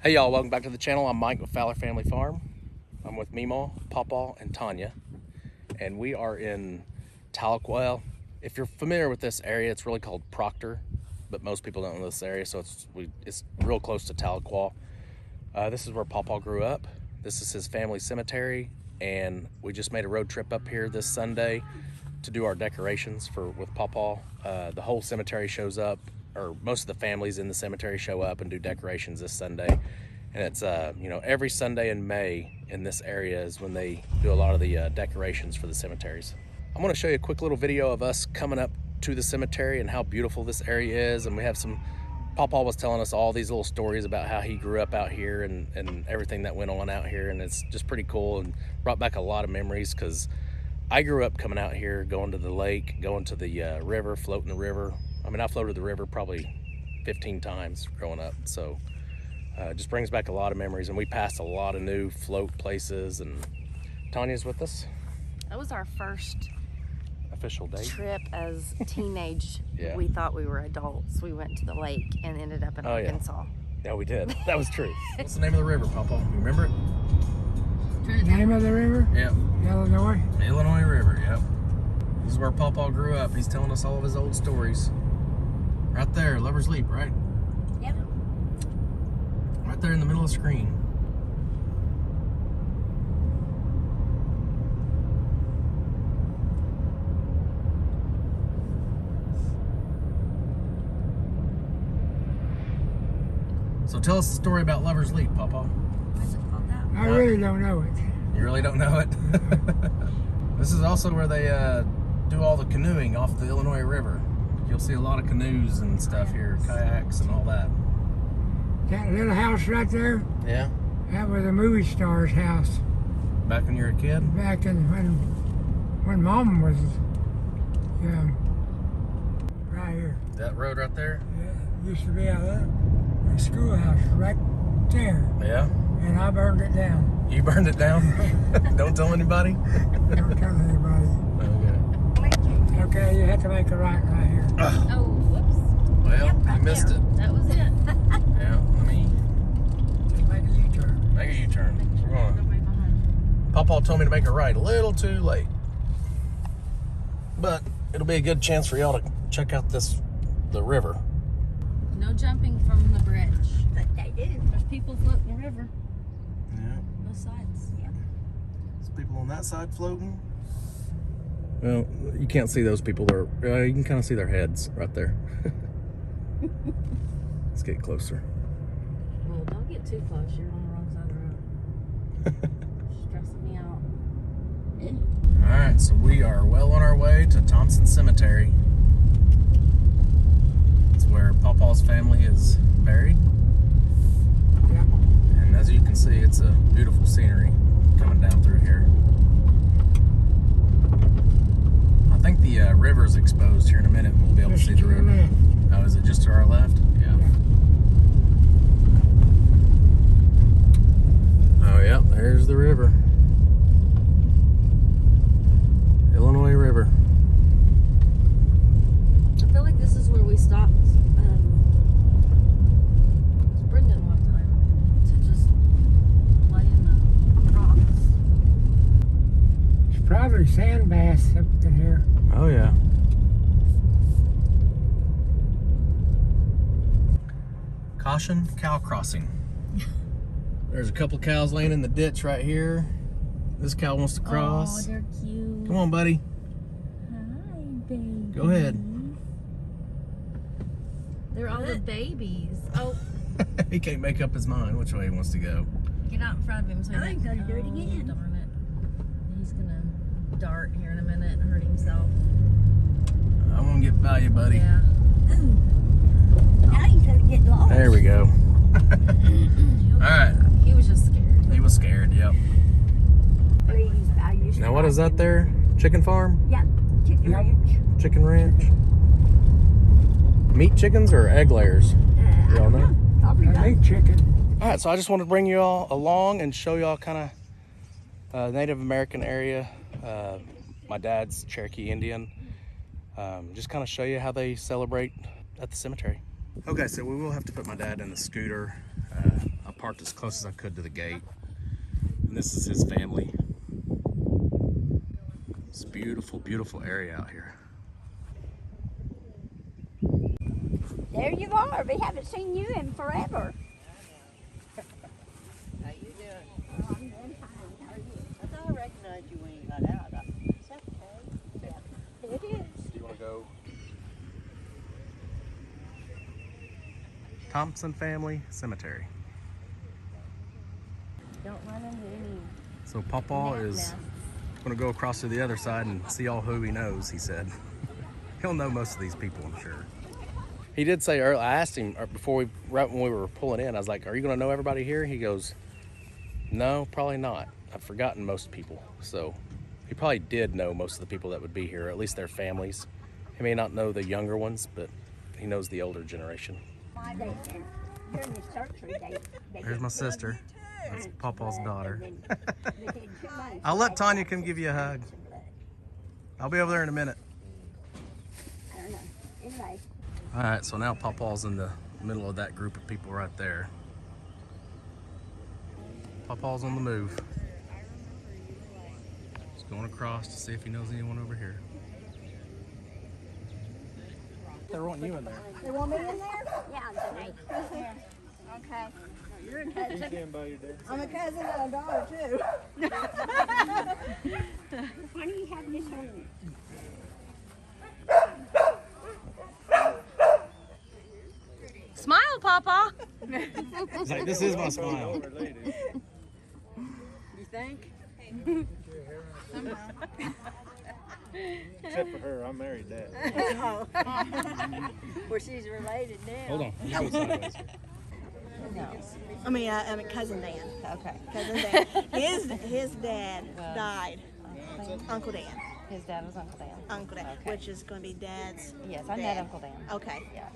Hey y'all, welcome back to the channel. I'm Mike with Fowler Family Farm. I'm with Meemaw, Pawpaw, and Tanya. And we are in Tahlequah. If you're familiar with this area, it's really called Proctor, but most people don't know this area, so it's real close to Tahlequah. This is where Pawpaw grew up. This is his family cemetery, and we just made a road trip up here this Sunday to do our decorations with Pawpaw. The whole cemetery shows up, or most of the families in the cemetery show up and do decorations this Sunday. And it's every Sunday in May in this area is when they do a lot of the decorations for the cemeteries. I'm going to show you a quick little video of us coming up to the cemetery and how beautiful this area is. And we have Pawpaw was telling us all these little stories about how he grew up out here and everything that went on out here, and it's just pretty cool and brought back a lot of memories, because I grew up coming out here, going to the lake, going to the river, floating the river. I mean, I floated the river probably 15 times growing up, so it just brings back a lot of memories. And we passed a lot of new float places, and Tanya's with us. That was our first official date trip as teenage. Yeah. We thought we were adults. We went to the lake and ended up in Arkansas. Yeah, we did. That was true. What's the name of the river, Pawpaw? You remember it? The name of the river? Yep. Illinois? The Illinois River, yep. This is where Pawpaw grew up. He's telling us all of his old stories. Right there, Lover's Leap, right? Yep. Right there in the middle of the screen. So tell us the story about Lover's Leap, Pawpaw. Why is it called that? I really don't know it. You really don't know it? This is also where they do all the canoeing off the Illinois River. You'll see a lot of canoes and stuff here, kayaks and all that. That little house right there, Yeah? that was a movie star's house. Back when you were a kid? Back when Mom was right here. That road right there? Yeah, used to be a schoolhouse right there, Yeah? and I burned it down. You burned it down? Don't tell anybody? Don't tell anybody. Okay. Okay, you have to make a right here. Oh, whoops. Well, Yep, right you missed there. it. That was it. Yeah, let me Make a U-turn. make a U-turn. We're on. Right behind. Pawpaw told me to make a right a little too late. But it'll be a good chance for y'all to check out the river. No jumping from the bridge. But they do. There's people floating the river. Yeah. Both sides. Yeah. There's people on that side floating. Well, you can't see those people. You can kind of see their heads right there. Let's get closer. Well, don't get too close. You're on the wrong side of the road. Stressing me out. All right, so we are well on our way to Thompson Cemetery. It's where Pawpaw's family is buried. Yeah. And as you can see, it's a beautiful scenery coming down through here. I think the river is exposed here in a minute, and we'll be able to see the river. Left. Oh, is it just to our left? Yeah. Oh, yeah, there's the river. Illinois River. I feel like this is where we stopped Brendan one time to just play in the rocks. There's probably sand bass up in here. Oh, yeah. Caution, cow crossing. There's a couple cows laying in the ditch right here. This cow wants to cross. Oh, they're cute. Come on, buddy. Hi, baby. Go ahead. They're all the babies. Oh, He can't make up his mind which way he wants to go. get out in front of him. So I'm gonna do it again. Darn it. He's gonna dart here in a minute and hurt himself. I'm gonna get by you, buddy. Yeah. Now you gotta get lost. There we go. All right. He was just scared. He was scared, yep. Please, I used to Now what is like that there? Chicken farm? Yeah, chicken Yep. ranch. Chicken ranch? Meat chickens or egg layers? I Y'all don't know? Probably I not. make chicken. All right, so I just want to bring you all along and show y'all kind of Native American area. My dad's Cherokee Indian. Just kind of show you how they celebrate at the cemetery. Okay, so we will have to put my dad in the scooter. I'll parked as close as I could to the gate. And this is his family. It's a beautiful, beautiful area out here. There you are. We haven't seen you in forever. How you doing? Oh, I'm doing fine. How are you? I thought I recognized you when you got out. Is that okay? Yeah. It is. Do you want to go? Thompson Family Cemetery. Don't run into any So Pawpaw gnat is nests. going to go across to the other side and see all who he knows, he said. He'll know most of these people, I'm sure. He did say earlier, I asked him right when we were pulling in, I was like, are you going to know everybody here? He goes, no, probably not. I've forgotten most people. So he probably did know most of the people that would be here, at least their families. He may not know the younger ones, but he knows the older generation. During the surgery, they Here's my sister. That's Pawpaw's daughter. within 2 months, I'll let Tanya come give you a hug. I'll be over there in a minute. I don't know. Anyway, All right, so now Pawpaw's in the middle of that group of people right there. Pawpaw's on the move. He's going across to see if he knows anyone over here. They're wanting you in there. they want me in there? Yeah, today. Okay. You're a cousin. I'm a cousin and a daughter too. Why do you have this one? Smile, Papa. He's like, this is my smile. You think? Except for her, I married that. Oh. Well, she's related now. Hold on. You go sideways. I mean, cousin Dan. Okay. Cousin Dan. His dad died. Uncle Dan. His dad was Uncle Dan. Uncle Dan, Okay. which is going to be Dad's. Yes, I met dad. Uncle Dan. Okay. Yeah.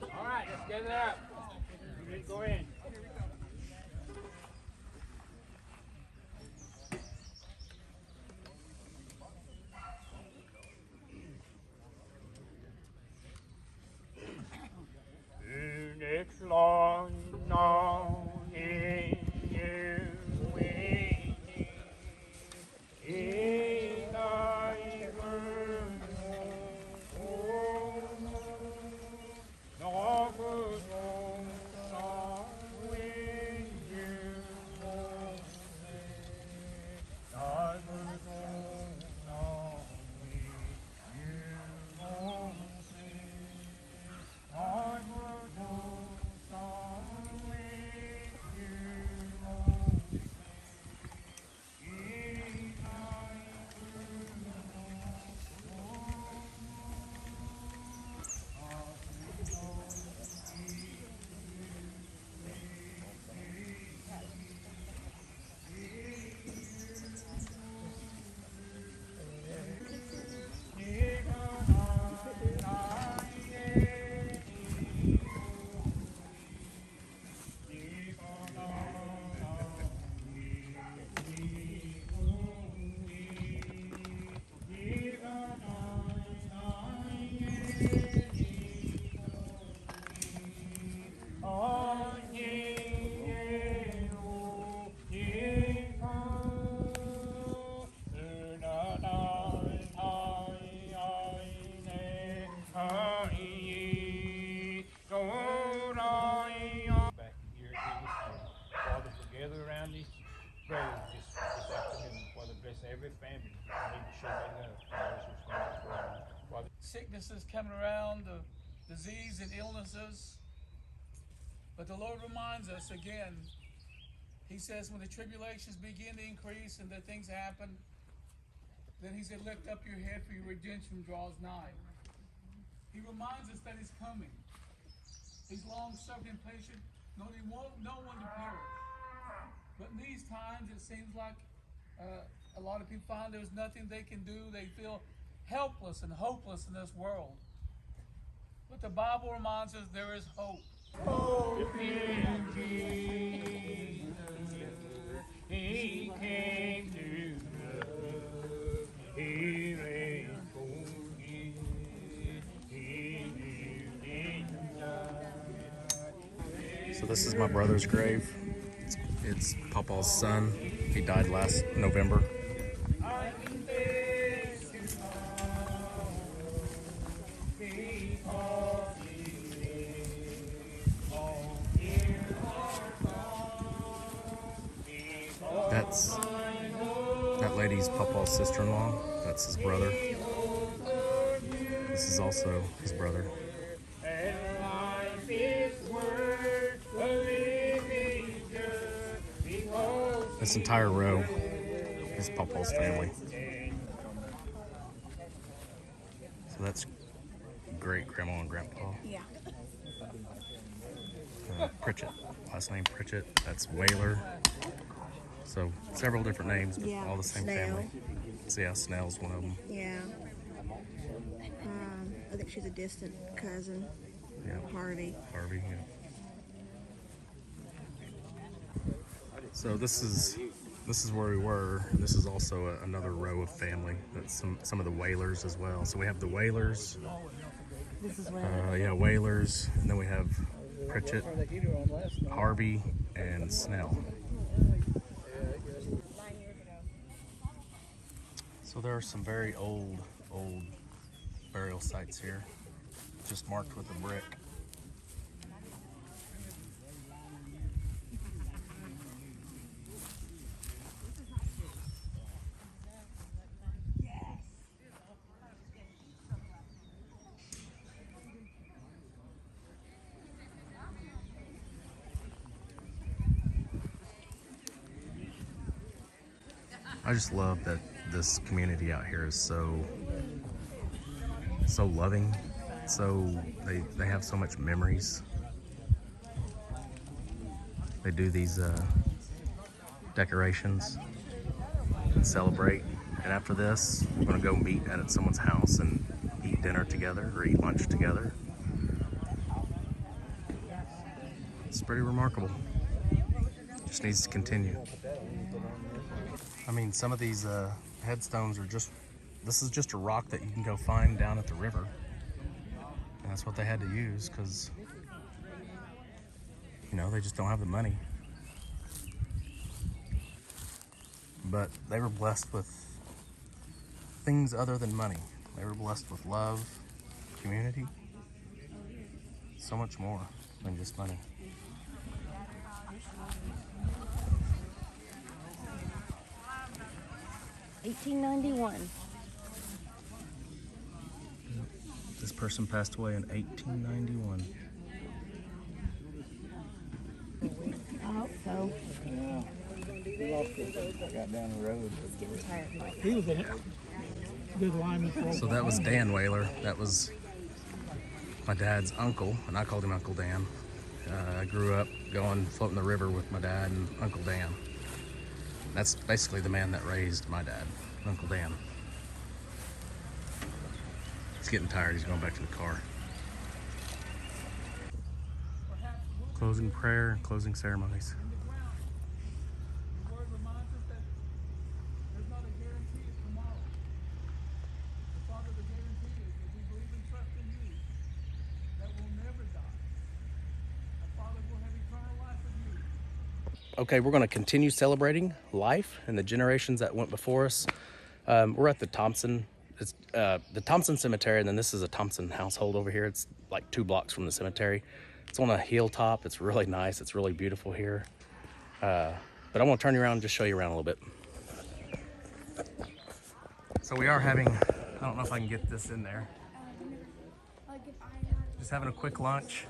All right, let's get it up. Let's go in. It's long, long in you waiting in thy room. No good song when you won't sing. No good song when you won't sing. No good song when you won't sing. In thy Back here, Father, together around these graves this afternoon. Father, bless every family. I need to show that love. Father, Sicknesses coming around, the disease and illnesses. But the Lord reminds us again, He says when the tribulations begin to increase and the things happen, then He said, lift up your head for your redemption draws nigh. He reminds us that He's coming. He's long-suffering and patient, no one to perish. But in these times, it seems like a lot of people find there's nothing they can do. They feel helpless and hopeless in this world. But the Bible reminds us there is hope. hope in Jesus. This is my brother's grave. It's Papa's son. He died last November. That lady's Papa's sister-in-law. That's his brother. This is also his brother. This entire row is Papa's family. So that's great grandma and grandpa. Yeah. Pritchett, last name Pritchett. That's Whaler. So several different names, but Yeah, all the same Snell. family. So yeah, Snell's one of them. Yeah. I think she's a distant cousin. Yeah, Harvey. Yeah. So this is where we were. This is also another row of family. That's some of the Whalers as well. So we have the Whalers. This is where Yeah, Whalers, and then we have Pritchett, Harvey, and Snell. So there are some very old burial sites here, just marked with a brick. I just love that this community out here is so loving. So they have so much memories. They do these decorations and celebrate. And after this, we're gonna go meet at someone's house and eat dinner together or eat lunch together. It's pretty remarkable. Just needs to continue. I mean, some of these headstones are this is just a rock that you can go find down at the river. And that's what they had to use because, they just don't have the money. But they were blessed with things other than money. They were blessed with love, community, so much more than just money. $1891. This person passed away in 1891. I hope so. Yeah. We lost it. I got down the road. It's getting tired, Mike. He was a good lineman for So that was Dan Whaler. That was my dad's uncle, and I called him Uncle Dan. I grew up floating the river with my dad and Uncle Dan. That's basically the man that raised my dad, Uncle Dan. He's getting tired. He's going back to the car. Closing prayer and closing ceremonies. The word reminds us that there's not a guarantee of tomorrow. But Father, the guarantee is that we believe and trust in you, that we'll never die. And Father, we'll have eternal life with you. Okay, we're going to continue celebrating life and the generations that went before us. We're at the Thompson Cemetery, and then this is a Thompson household over here. It's like 2 blocks from the cemetery. It's on a hilltop. It's really nice. It's really beautiful here. But I want to turn you around and just show you around a little bit. So we are having, I don't know if I can get this in there. Just having a quick lunch.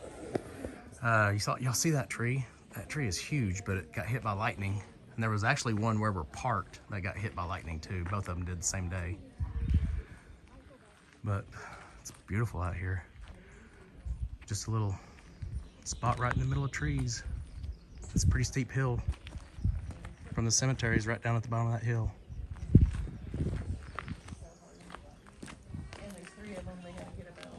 Y'all see that tree? That tree is huge, but it got hit by lightning. And there was actually one where we're parked that got hit by lightning too. Both of them did the same day. But it's beautiful out here. Just a little spot right in the middle of trees. It's a pretty steep hill. From the cemetery is right down at the bottom of that hill. And there's 3 of them they gotta get about.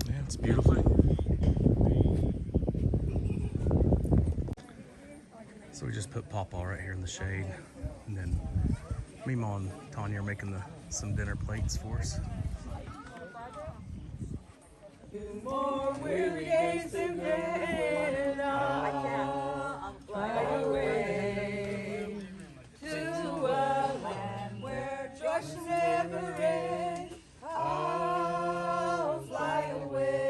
Yeah, it's beautiful. So we just put Pawpaw right here in the shade, and then Mima and Tanya are making some dinner plates for us. More weary days ahead, I'll fly away to a land where joys never end. I'll fly away.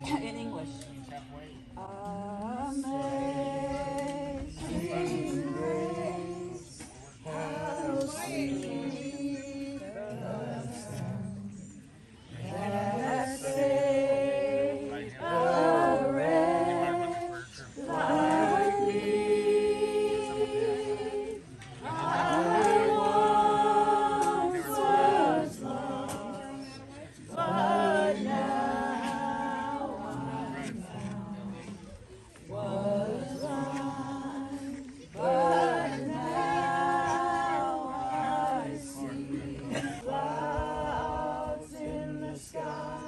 In English. Amazing grace, how sweet the sound that saved a wretch like me. I once was lost, but now I'm found. Was blind, but now I see. Clouds in the sky,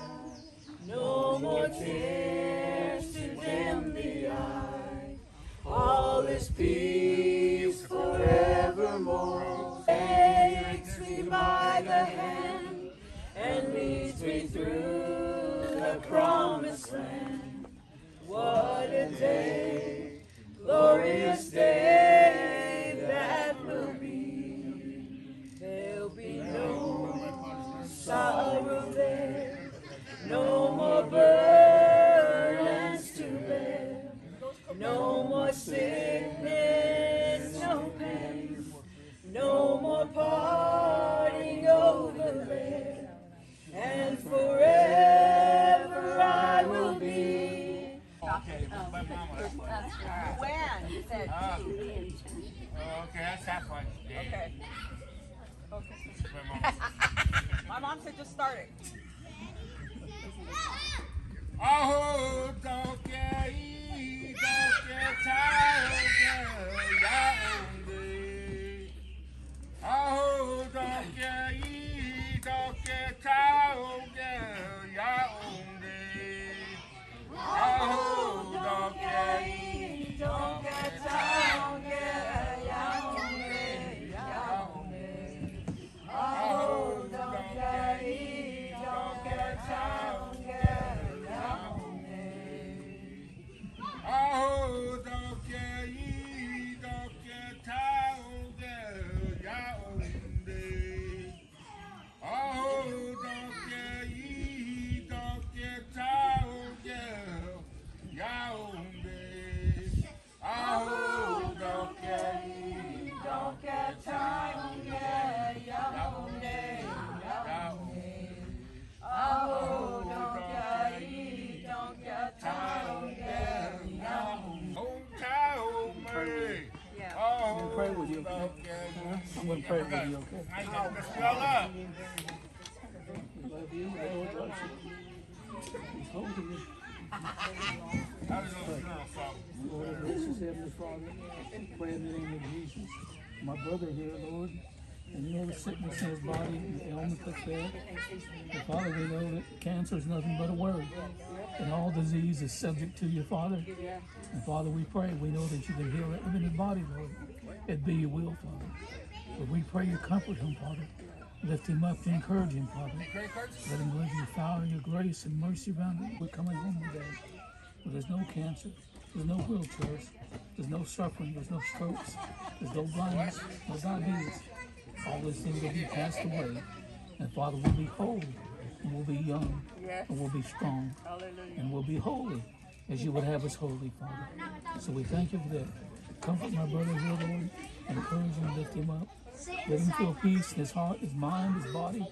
no more tears to dim the eye. All is peace forevermore. Takes me by the hand and leads me through the promised land. What a day, glorious day that will be. There'll be no sorrow there, no more burdens to bear, no more sickness, no pain, no more parting over there, and forever I will be. When? You said Okay, that's halfway. Okay. My mom said just start it. Oh, don't get tired, oh, don't get tired, Pray with you, okay? I'm going to pray with you, okay? Let's fill up. Love you, Lord loves you. He's holding you. How does those girls fall? Lord, gracious Heavenly Father, pray in the name of Jesus. My brother here, Lord, and you know the sickness in his body, the ailment that's there. And Father, we know that cancer is nothing but a word, and all disease is subject to you, Father. And Father, we pray, we know that you can heal it in his body, Lord. It be your will, Father. But we pray you comfort him, Father. Lift him up to encourage him, Father. Let him live your power, your grace, and mercy around him. We're coming home today. But there's no cancer, there's no wheelchairs, there's no suffering, there's no strokes, there's no blindness, no diabetes. All these things will be passed away. And Father, we'll be whole, and we'll be young, and we'll be strong, and we'll be holy as you would have us holy, Father. So we thank you for that. Comfort my brother here, Lord, and encourage him, lift him up. Let him feel peace in his heart, his mind, his body.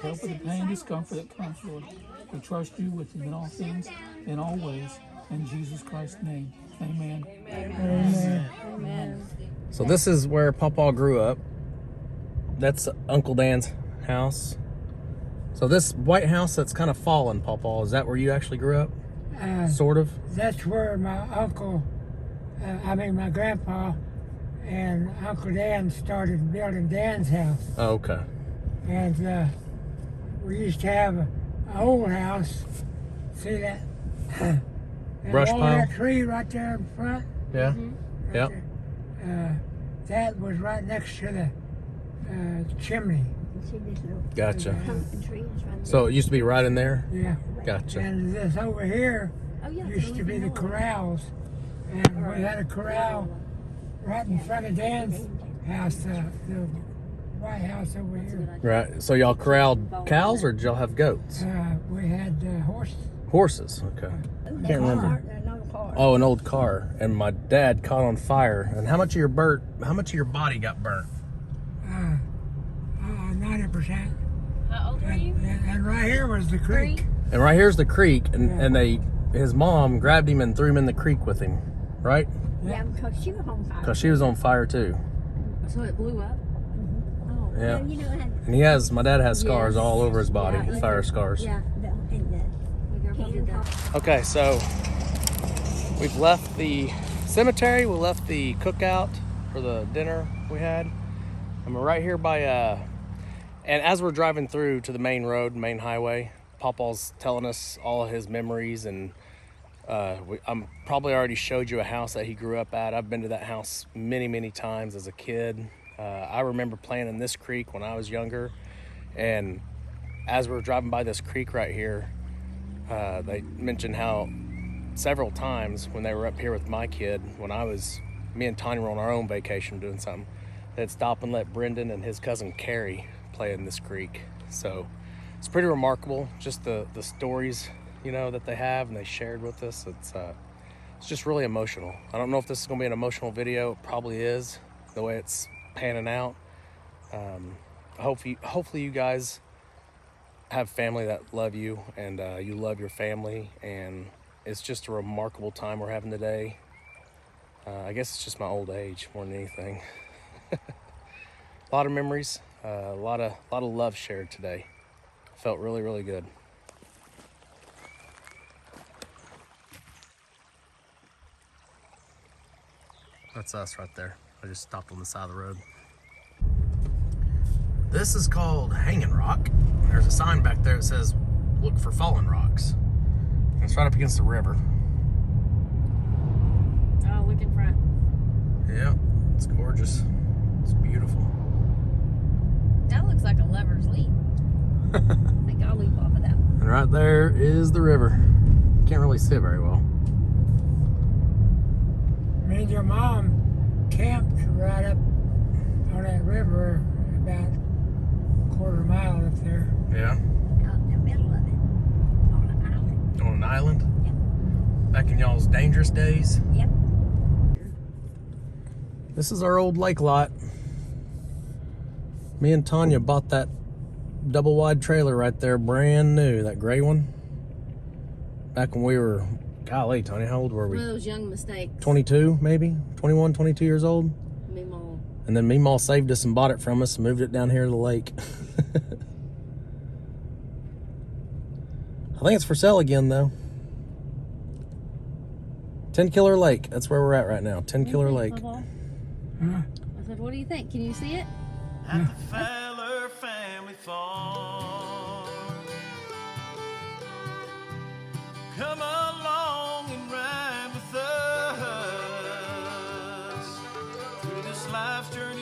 Help with the pain, discomfort that comes, Lord. We trust you with him in all things, in all ways. In Jesus Christ's name, amen. Amen. Amen. So this is where Pawpaw grew up. That's Uncle Dan's house. So this white house that's kind of fallen, Pawpaw, is that where you actually grew up? Sort of? That's where my uncle, my grandpa and Uncle Dan started building Dan's house. Oh, okay. And we used to have an old house. See that? Brush all pile? that tree right there in front? Yeah. Right Yep. there. That was right next to the chimney. See this little Gotcha. pumpkin trees right So it used to be right in there? Yeah. Gotcha. And this over here Oh, yeah. used to be the corrals. And we had a corral right in front of Dan's house, the White House over here. Right. So y'all corralled cows or did y'all have goats? We had horses. Horses. Okay. I can't remember. another car. Oh, an old car. And my dad caught on fire. And how much of your body got burnt? 90%. How old were you? And right here was the creek. And right here's the creek, and his mom grabbed him and threw him in the creek with him, right? Yeah, because she was on fire. Because she was on fire too. So it blew up? Oh. Yeah. Well, you know, And my dad has scars Yes. all over his body, Yeah, fire scars. yeah, My grandpa did that. Okay, so we've left the cemetery, we left the cookout for the dinner we had. And we're right here by, and as we're driving through to the main road, main highway, Pawpaw's telling us all of his memories, and I'm probably already showed you a house that he grew up at. I've been to that house many, many times as a kid. I remember playing in this creek when I was younger, and as we're driving by this creek right here, they mentioned how several times when they were up here with my kid, me and Tanya were on our own vacation doing something, they'd stop and let Brendan and his cousin Carrie play in this creek. So it's pretty remarkable, just the stories, that they have and they shared with us. It's just really emotional. I don't know if this is gonna be an emotional video. It probably is, the way it's panning out. Hopefully you guys have family that love you, and you love your family, and it's just a remarkable time we're having today. I guess it's just my old age more than anything. A lot of memories, a lot of love shared today. Felt really, really good. That's us right there. I just stopped on the side of the road. This is called Hanging Rock. There's a sign back there that says, look for fallen rocks. And it's right up against the river. Oh, look in front. Yeah, it's gorgeous. It's beautiful. That looks like a lover's leap. I think I'll leap off of that one. And right there is the river. Can't really see it very well. Me and your mom camped right up on that river, about a quarter mile up there. Yeah. Out in the middle of it, on an island. On an island? Yep. Back in y'all's dangerous days? Yep. This is our old lake lot. Me and Tanya bought that double wide trailer right there, brand new, that gray one. Back when we were, golly, Tanya, how old were we? One of those young mistakes. 22, maybe? 21, 22 years old? Meemaw. And then Meemaw saved us and bought it from us and moved it down here to the lake. I think it's for sale again, though. 10 Killer Lake. That's where we're at right now. 10 Killer Lake. Huh? I said, what do you think? Can you see it? At the Fowler family farm. Come along and ride with us through this life's journey.